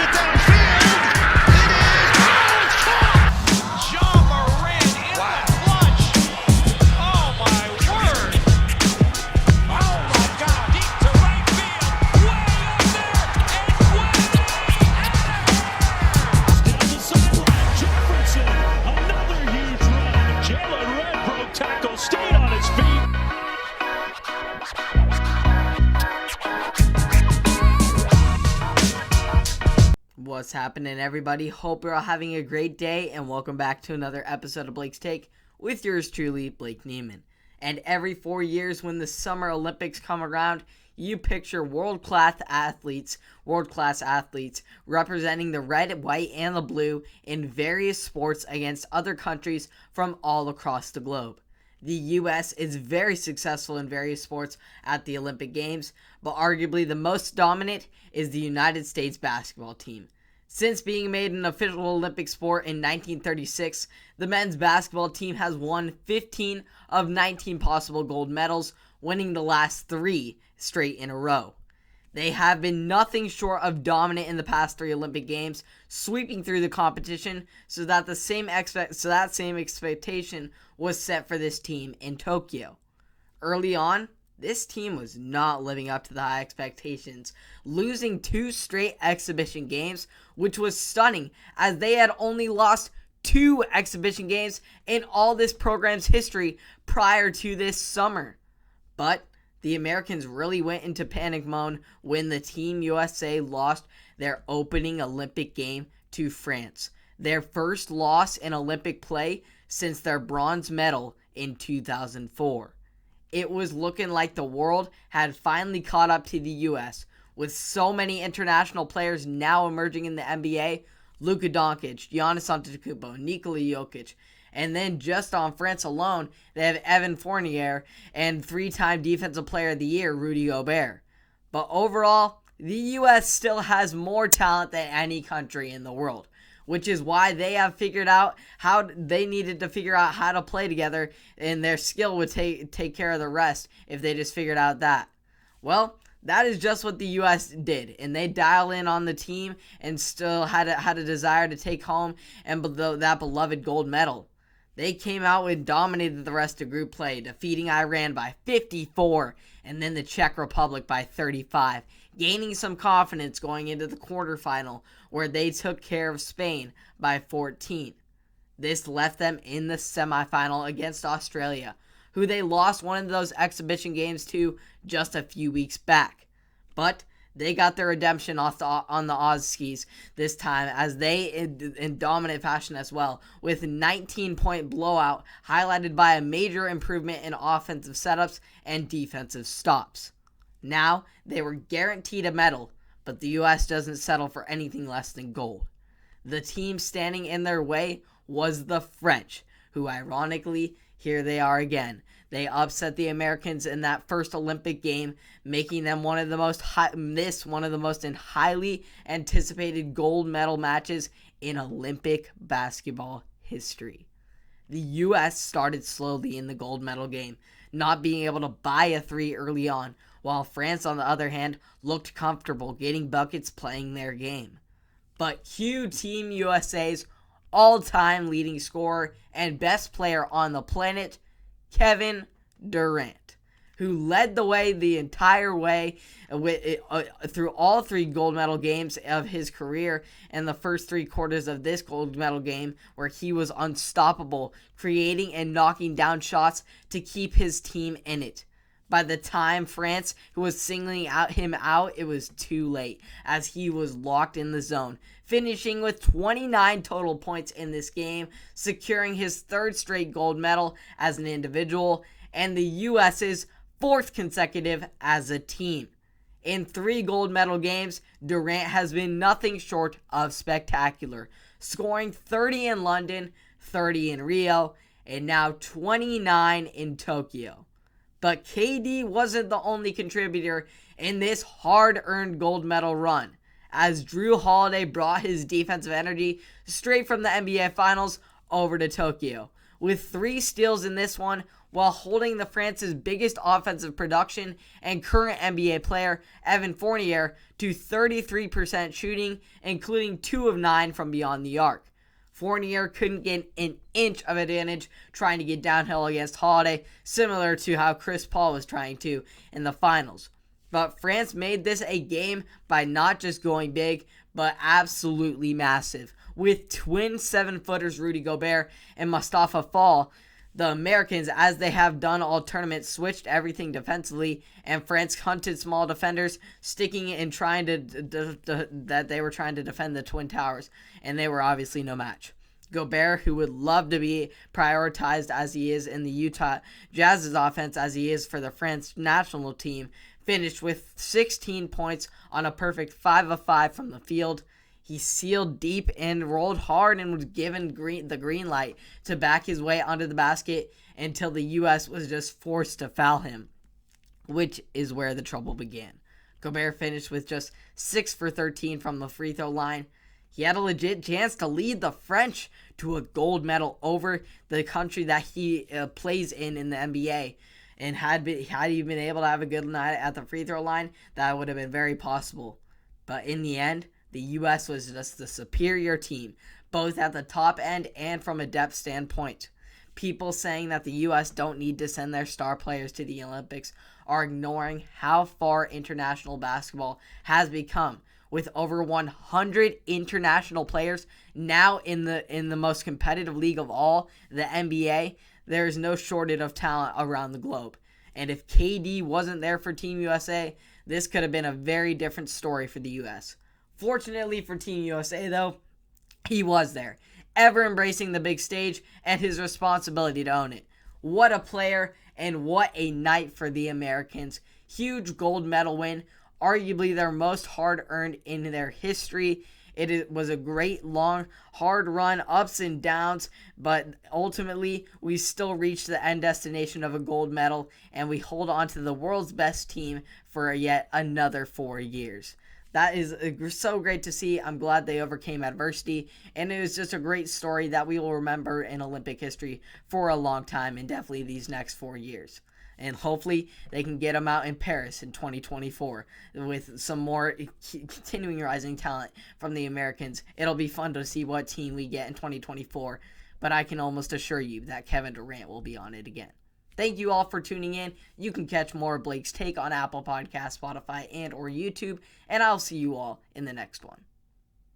it downfield. It is. Oh, it's caught. John Moran in the clutch. Oh, my word. Oh, my God. Deep to right field. Way up there. And way down the sideline. Jefferson. Another huge run. Jalen Red broke tackle. Stayed on his feet. What's happening, everybody? Hope you're all having a great day, and welcome back to another episode of Blake's Take with yours truly, Blake Neiman. And every 4 years when the Summer Olympics come around, you picture world-class athletes representing the red, white, and the blue in various sports against other countries from all across the globe. The U.S. is very successful in various sports at the Olympic Games, but arguably the most dominant is the United States basketball team. Since being made an official Olympic sport in 1936, the men's basketball team has won 15 of 19 possible gold medals, winning the last 3 straight in a row. They have been nothing short of dominant in the past 3 Olympic Games, sweeping through the competition so that same expectation was set for this team in Tokyo. Early on, this team was not living up to the high expectations, losing 2 straight exhibition games, which was stunning as they had only lost 2 exhibition games in all this program's history prior to this summer. But the Americans really went into panic mode when the Team U.S.A. lost their opening Olympic game to France, their first loss in Olympic play since their bronze medal in 2004. It was looking like the world had finally caught up to the U.S., with so many international players now emerging in the NBA: Luka Doncic, Giannis Antetokounmpo, Nikola Jokic, and then just on France alone, they have Evan Fournier and 3-time Defensive Player of the Year, Rudy Gobert. But overall, the U.S. still has more talent than any country in the world, which is why they have figured out how they needed to figure out how to play together, and their skill would take care of the rest if they just figured out that. Well, that is just what the U.S. did, and they dial in on the team and still had a desire to take home that beloved gold medal. They came out and dominated the rest of group play, defeating Iran by 54 and then the Czech Republic by 35, gaining some confidence going into the quarterfinal where they took care of Spain by 14. This left them in the semifinal against Australia, who they lost one of those exhibition games to just a few weeks back. But they got their redemption on the Aussies this time, as they in dominant fashion as well, with a 19-point blowout highlighted by a major improvement in offensive setups and defensive stops. Now, they were guaranteed a medal, but the U.S. doesn't settle for anything less than gold. The team standing in their way was the French, who ironically, here they are again. They upset the Americans in that first Olympic game, making them one of the most highly anticipated gold medal matches in Olympic basketball history. The U.S. started slowly in the gold medal game, not being able to buy a 3 early on, while France, on the other hand, looked comfortable getting buckets playing their game. But cue Team USA's all-time leading scorer and best player on the planet, Kevin Durant, who led the way the entire way through all 3 gold medal games of his career, and the first 3 quarters of this gold medal game where he was unstoppable, creating and knocking down shots to keep his team in it. By the time France, who was singling him out, it was too late, as he was locked in the zone, finishing with 29 total points in this game, securing his 3rd straight gold medal as an individual, and the U.S.'s 4th consecutive as a team. In 3 gold medal games, Durant has been nothing short of spectacular, scoring 30 in London, 30 in Rio, and now 29 in Tokyo. But KD wasn't the only contributor in this hard-earned gold medal run, as Drew Holiday brought his defensive energy straight from the NBA Finals over to Tokyo. With 3 steals in this one, while holding the France's biggest offensive production and current NBA player, Evan Fournier, to 33% shooting, including 2 of 9 from beyond the arc. Fournier couldn't get an inch of advantage trying to get downhill against Holiday, similar to how Chris Paul was trying to in the finals. But France made this a game by not just going big, but absolutely massive. With twin 7-footers Rudy Gobert and Mustafa Fall, the Americans, as they have done all tournament, switched everything defensively, and France hunted small defenders, sticking and trying to that they were trying to defend the Twin Towers, and they were obviously no match. Gobert, who would love to be prioritized as he is in the Utah Jazz's offense as he is for the French national team, finished with 16 points on a perfect 5 of 5 from the field. He sealed deep and rolled hard and was given the green light to back his way under the basket until the U.S. was just forced to foul him, which is where the trouble began. Gobert finished with just 6 for 13 from the free throw line. He had a legit chance to lead the French to a gold medal over the country that he plays in the NBA. And had he been able to have a good night at the free throw line, that would have been very possible. But in the end, the U.S. was just the superior team, both at the top end and from a depth standpoint. People saying that the U.S. don't need to send their star players to the Olympics are ignoring how far international basketball has become, with over 100 international players now in the most competitive league of all, the NBA. There is no shortage of talent around the globe. And if KD wasn't there for Team USA, this could have been a very different story for the U.S. Fortunately for Team USA, though, he was there, ever embracing the big stage and his responsibility to own it. What a player, and what a night for the Americans. Huge gold medal win, arguably their most hard-earned in their history. It was a great, long, hard run, ups and downs, but ultimately, we still reached the end destination of a gold medal, and we hold on to the world's best team for yet another 4 years. That is so great to see. I'm glad they overcame adversity, and it was just a great story that we will remember in Olympic history for a long time, and definitely these next 4 years. And hopefully they can get them out in Paris in 2024 with some more continuing rising talent from the Americans. It'll be fun to see what team we get in 2024, but I can almost assure you that Kevin Durant will be on it again. Thank you all for tuning in. You can catch more of Blake's Take on Apple Podcasts, Spotify, and or YouTube, and I'll see you all in the next one.